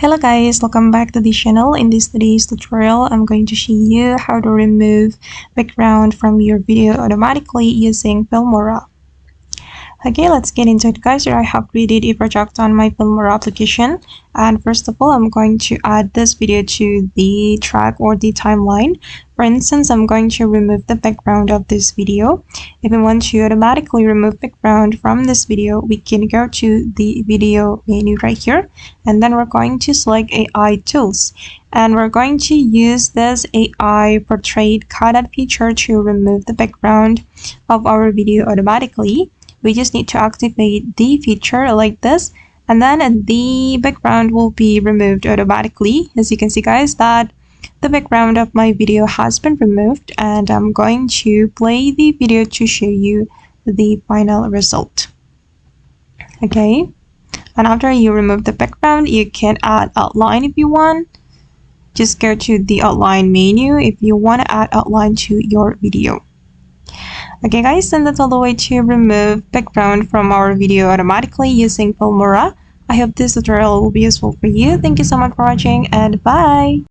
Hello guys, welcome back to the channel. In this today's tutorial, I'm going to show you how to remove background from your video automatically using Filmora. Okay, let's get into it guys. Here I have created a project on my Filmora application, and first of all I'm going to add this video to the track or the timeline. For instance, I'm going to remove the background of this video. If we want to automatically remove background from this video, we can go to the video menu right here, and then we're going to select AI tools, and we're going to use this AI portrait cutout feature to remove the background of our video automatically. We just need to activate the feature like this, and then the background will be removed automatically. As you can see guys, that the background of my video has been removed, and I'm going to play the video to show you the final result. Okay, and after you remove the background, you can add outline if you want. Just go to the outline menu if you want to add outline to your video. Okay guys, and that's all the way to remove background from our video automatically using Filmora. I hope this tutorial will be useful for you. Thank you so much for watching, and bye!